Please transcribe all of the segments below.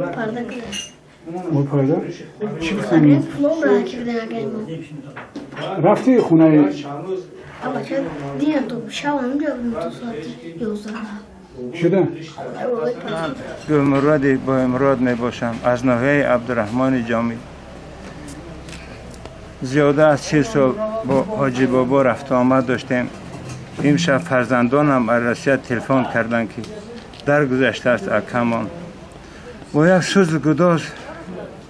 پرده کنه. مو پرده؟ چی بخونی؟ فلوم را که بدن اگر ما. رفتی خونه؟ اما چه دیگه تو شاو اونجا بودم تو ساعتی 11. شده؟ گلمراد با امراد می باشم از ناحیه عبدالرحمن جامی. زیاده از 40 سال با حاجی بابا رفت آمد داشتیم. امشب فرزندانم رسیت تلفن کردند که درگذشته است اکمان. با یک سوز گداز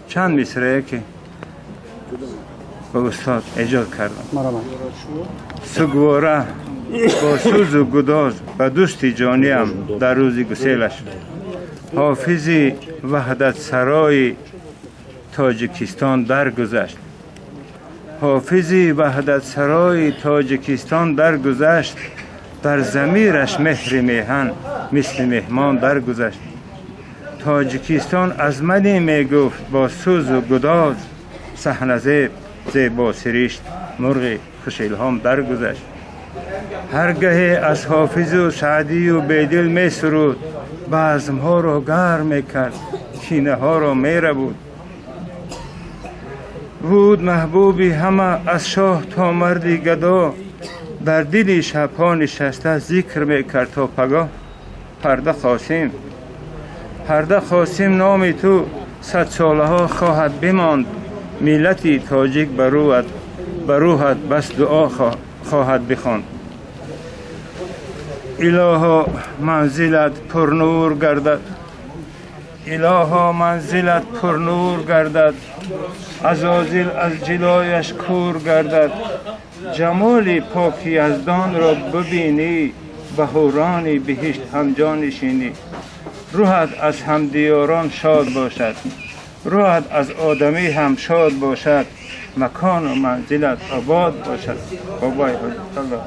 چند مصرعه که با استاد ایجاد کردم. سوگواره با سوز و گداز به دوست جانیم در روز گسیلش. حافظی وحدت سرای تاجیکستان درگذشت. حافظی وحدت سرای تاجیکستان درگذشت. در ضمیرش مهر میهن مثل مهمان درگذشت. تاجیکستان از منی میگفت با سوز و گداز. صحنه زیبا سریشت مرغ خوش الهام درگذشت. هرگاه از حافظ و سعدی و بیدل می سرود. بزم ها را گرم می کرد کینه ها را می ربود. بود محبوبی همه از شاه تا مردی گدا. در دل شبها نشسته ذکر می کرد تا پگاه. پرده خاسم نام تو 100 ساله ها خواهد بماند. ملتی تاجیک بروحت بس دعا خواهد بخواند. الها منزلت پر نور گردد. الها منزلت پر نور گردد. عزازیل از جلایش کور گردد. جمال پاک یزدان را ببینی. بهاران بهشت همجا نشینی. روحت از همدیاران شاد باشد. روحت از آدمی هم شاد باشد. مکان و منزلت آباد باشد. بابای الله.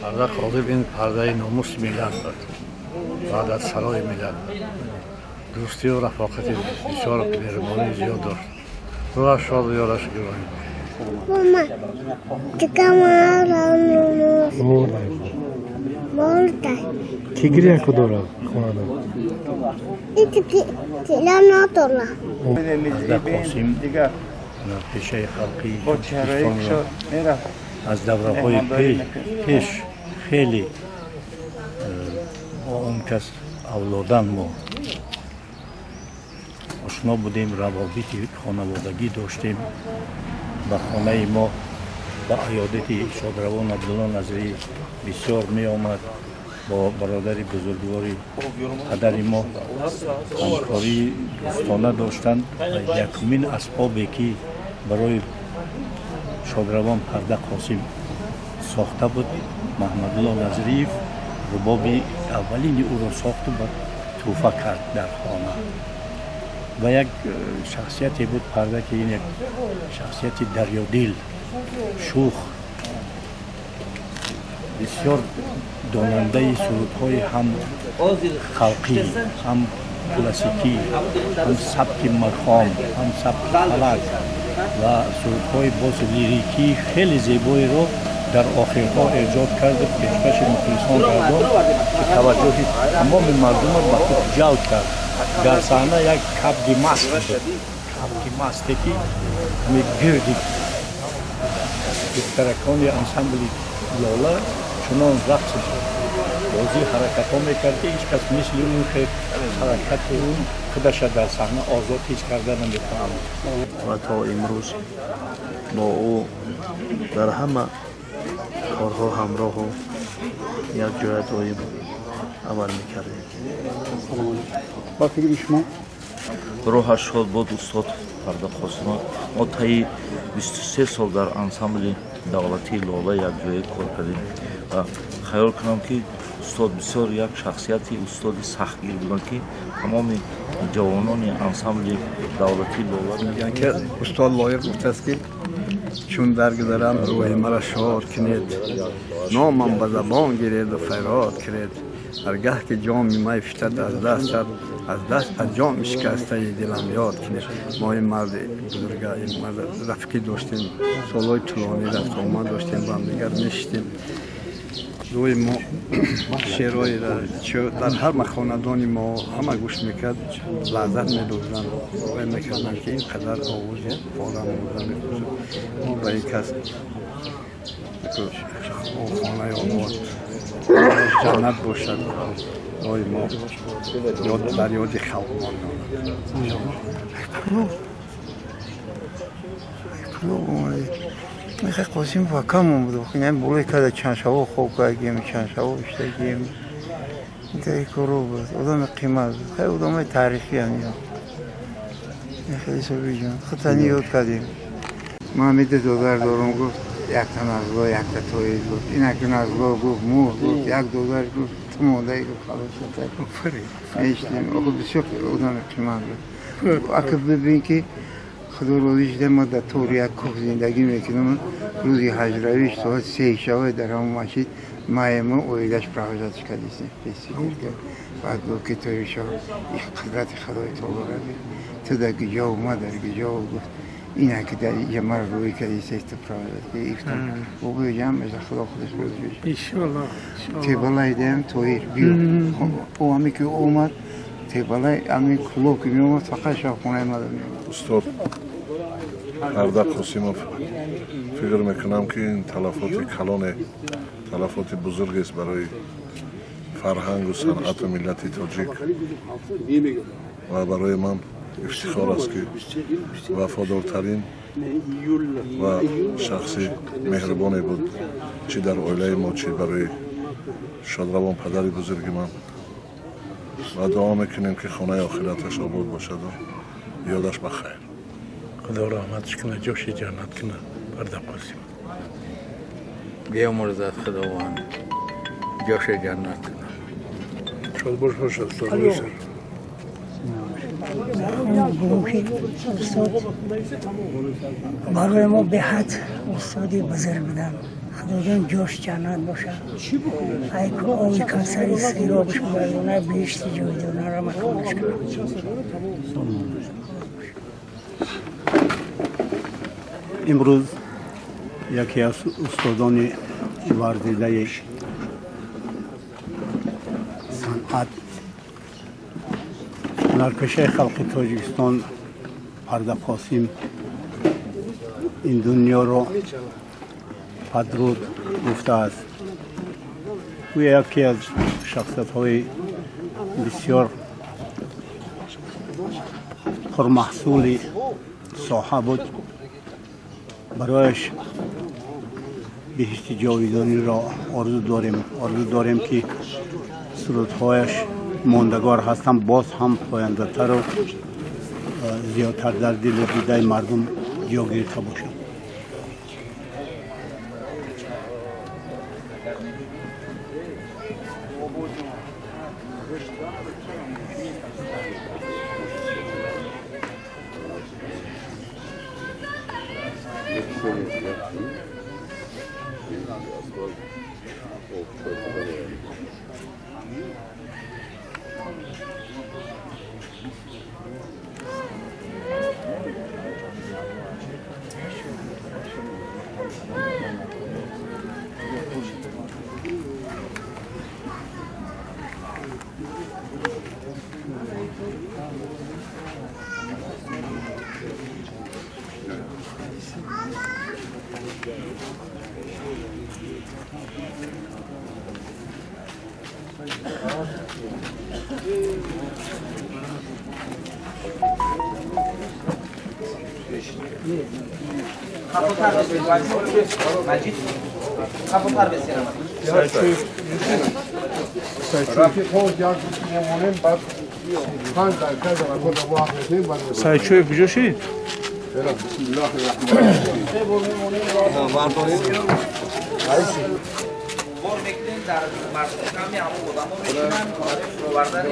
پرده خاطب این پرده ناموس ملت بود. بعد از سرای ملت دوستی و رفاقت بسیار مهربانی زیاد داشت. روح شاد و یارش گرامی ماما چکم ناموس بولتای تیگری کدوم خواهد؟ ایتی تیلا ناتولا. پرده قاسم پیشه خلقی پاکستان را از دوره های پیش خیلی با اون کس اولادن ما آشنا بودیم. روابط خانوادگی داشتیم. به خانه ما با عیادت شادروان عبدالله نظری بسیار می آمد. با برادر بزرگواری پدر ما همکاری دوستانه داشتند. یکمین اسبابی که برای شادروان پرده قاسم ساخته بود محمد الله نظری ربابی اولین او را ساخت و توفه کرد در خانه. و یک شخصیتی بود پرده که این یک شخصیت دریادل شوخ بسیار داننده سرودهای هم خلقی هم کلاسیکی هم سبک مقام هم سبک فلک و سرودهای باز لیریکی خیلی زیبایی رو در آخرها ایجاد کرد. پیشکش مخلصان گردان که توجه تمام مردم را به خود جلب کرد. در صحنه یک کبک مست بود. کبک مستی که گردی دخترکان انسامبل لاله چنان رقص بازی حرکت ها میکرده. هیچ کس مثل اون که حرکت اون خودش در صحنه آزاد هیچ کرده نمیتواند. و تا امروز با او در همه کارها همراه و یک جای دایم عمل میکردیم. با فکر شما؟ روحش شاد بود استاد پرده قاسم. ما طی 23 سال در انسامبل دولتی لاله یک جای کار کردیم و خیال کنم که استاد بسیار یک شخصیتی استاد سختگیر بودن که تمام جوانان انسامبل دولتی لاله میگن که استاد لایق گفته است که چون درگذرم روح مرا شاد کنید. نامم به زبان گیرید و فریاد کرد. هرگاه که جام می فتد از دست از جام شکسته دلم یاد کنید. ما این مرد بزرگه این مرد رفیقی داشتیم. سالهای طولانی رفت آمد داشتیم با هم دیگر میشتیم. روی ما شعرهایی را چه در هر خاندانی ما همه گوش میکرد لذت می‌بردند و میکردند که اینقدر آواز فارم بودن ما به این کس خانه آماد جنت باشد روی ما یاد در یاد خلق ماندند. میخوای قاسم وکم بود خیلی بولی که چند شبا خوب کردیم چند شبا اشتگیم اینطوری کرو بود آدم قیمت بود خیلی آدم تاریخی هم خیلی سوی جان خطانی یاد کردیم محمد دودار دارم گفت یک تن از لا یک تا توی گفت این اکن از لا گفت مو گفت یک دودار گفت تو مونده گفت خلاص شد ایشتیم آخه بسیار آدم قیمت بود اکه ببین که خدا روزیش ده ما در طور یک کوه زندگی میکنم روزی حجرویش ساعت 3 شب در همون مسجد ما اویدش پراغزاتش کردیستیم فستیوال کرد بعد گفت که توی شب این قدرت خدای تعالی را بید تو در گجا اومد در گجا و گفت اینه که در اینجا ما روی کردیسته است پراغزات که ایفتم و به جمع از خدا خودش روز بشه ایشالله تیبالای دیم تویر بیو او همی که اومد تیبالای همی کلو که می اومد فقط شب خونه مادر می اومد استاد اردق قاسمов فکر میکنم که این تلفات کلان تلفات بزرگ است برای فرهنگ و صنعت و ملت تاجیک و برای من افتخار است که وفادارترین و شخصی مهربانی بود چی در عائله ما چی برای شادروان پدر بزرگ من و دعا میکنیم که خانه آخرتش آباد باشد و یادش بخیر خدا رحمتش کنه جاش جنت کنه برده قاسم بیامرزد خداوند جاش جنت کنه شاد باش باشد سلام برای ما به حد استادی بزرگ بودن خداوند جاش جنت باشه ای که آوی کنسری سیرابش بردونه بهشتی جایدونه را مکانش کنه امروز یکی از استادان ورزیده صنعت هنرپیشه خلق تاجیکستان اردق قاسم این دنیا رو پدرود گفته است او یکی از شخصیت‌های بسیار پرمحصول ساحه بود برایش بهشت جاویدانی را آرزو داریم که سرودهایش ماندگار هستند باز هم پاینده تر و زیادتر در دل و دیده مردم جا گرفته باشند سایچوی کجا شدید؟ در مرکز همه آدما میشینن آوردن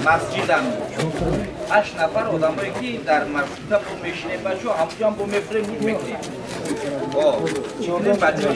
مسجد هم 8 نفر آدمایی که در مسجد هم میشینن بچه‌ها همونجا هم با مفرم بود میکنیم چونه بچه‌ها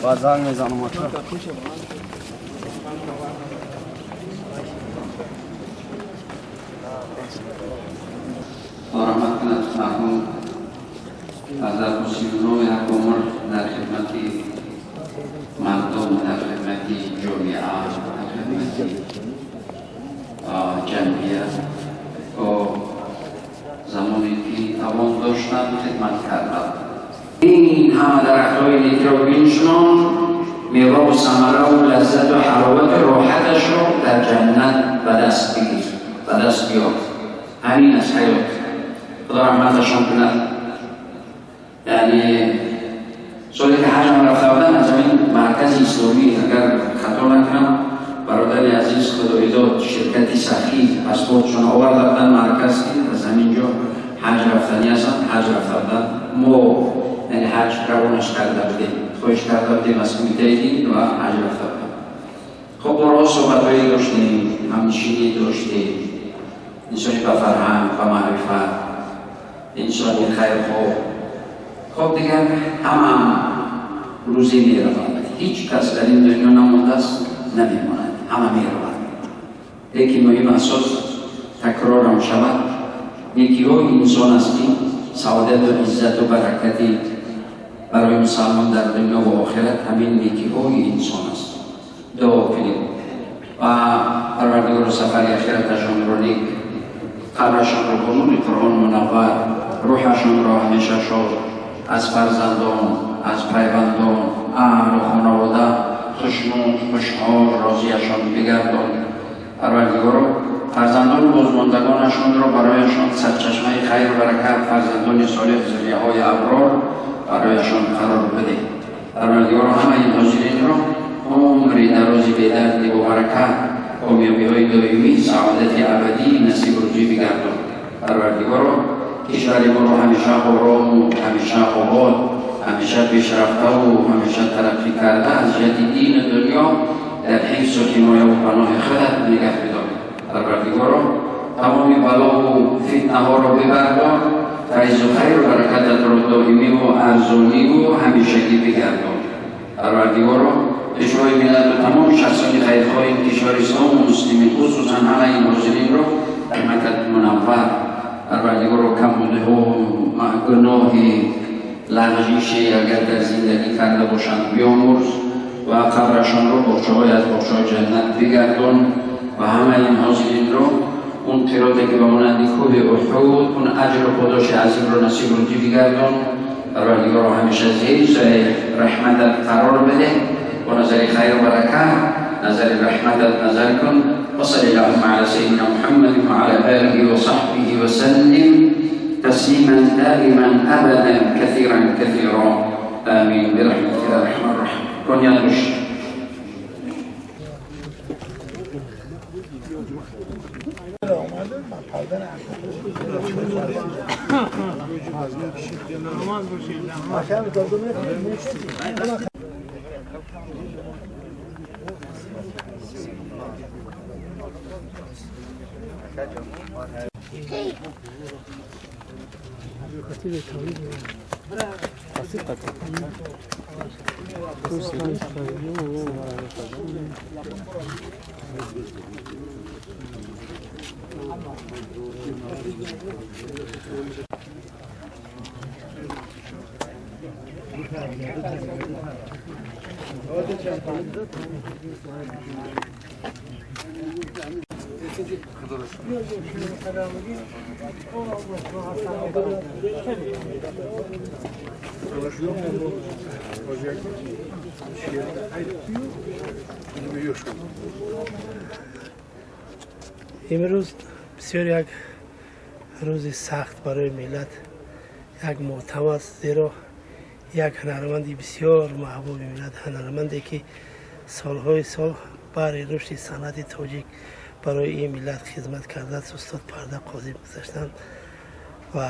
بازار میزنم رحمت کند مرحوم حضرت مسیح‌نو یک عمر در خدمت مردم، در خدمت جامعه، در خدمت جمعیت و زمانی که توان داشتن خدمت کردن. این همه درخت‌های نیک را بنشنان، میوه و ثمره و لذت و حلاوت و راحتش را در جنت به دست بگیر، به دست بیار. همین است حیات. خدا رحمتشان کند. یعنی سالی که حج رفته بودن از این مرکز اسلامی، اگر خطا نکنم برادر عزیز خدایی داد شرکتی سخی پاسپورتشون آورده بودن مرکز که از همینجا حج رفتنی هستن، حج رفته بودن. ما یعنی حج روانش کرده بودیم، خوش کرده بودیم از کمیته دین و حج رفته بودن. خب برای صحبت‌هایی داشتیم، همنشینی داشتیم، انسانی به فرهنگ و معرفت، انسانی خیرخواه. خب دیگر همه روزی میروند، هیچ کس در این دنیا نمانده است نمیماند، همه میروند. یکی مهم اساس تکرار هم شود، یکی های انسان است که سعادت و عزت و برکتی برای مسلمان در دنیا و آخرت همین یکی های انسان است. دعا کنیم و پروردگار سفر آخرتشان را نیک، قبرشان را با نور قرآن منور، روحشان را همیشه شاد، از فرزندان، از پیوندان، اهل و خانواده خوشنود، خوشحال، راضیشان بگردان. پروردگارا فرزندان و بازماندگانشان را برایشان سرچشمه خیر و برکت، فرزندان صالح، ذریه‌های ابرار برایشان قرار بده. پروردگارا همه این حاضرین را عمری درازی به درد و برکت، کامیابی‌های دائمی، سعادت ابدی نصیب و رجوع بگردان. پروردگارا کشور ما را همیشه آرام و همیشه آباد، همیشه پیشرفته و همیشه ترقی کرده از جهت دین دنیا در حفظ و حمایت و پناه خودت نگه بدار. پروردگارا تمام بلا و فتنه ها را ببردار، فیض و خیر و برکتت را دائمی و ارزانی و همیشگی بگردان. پروردگارا پیشوای ملت و تمام شخصان خیرخواه این کشور اسلام و مسلمین، خصوصا همه این حاضرین را رحمتت منور. پروردگارا کم بوده ها گناه لغزشی اگر در زندگی کرده باشند بیامرز و قبرشان را بخشه‌های از بخشه‌های جنت بگردان و همه این حاضرین را اون تراده که به مانند کوه احد اون اجر و پاداش عظیم را نصیب و رجوع بگردان. پروردگارا همیشه زیر رحمتت قرار بده و نظر خیر و برکت، نظر رحمتت نظر کن. وصل اللهم على سيدنا محمد وعلى آله وصحبه وسلم تسليما دائما أبدا كثيرا كثيرا آمين برحمتك يا أرحم الراحمين. كن يا رشد. امروز بسیار یک روز سخت برای ملت، یک معتمد است، زیرا یک هنرمند بسیار محبوب ملت، هنرمندی که سالهای سال برای رشد صنعت تاجیک برای این ملت خدمت کرده است استاد پرده قاضی گذاشتند و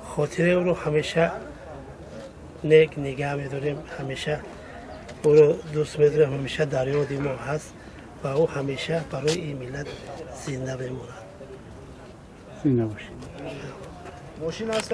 خاطره او رو همیشه نیک نگه می‌داریم، همیشه او رو دوست می‌داریم، همیشه در یاد ما هست و او همیشه برای این ملت زنده بماند. زنده باشید. ماشین هست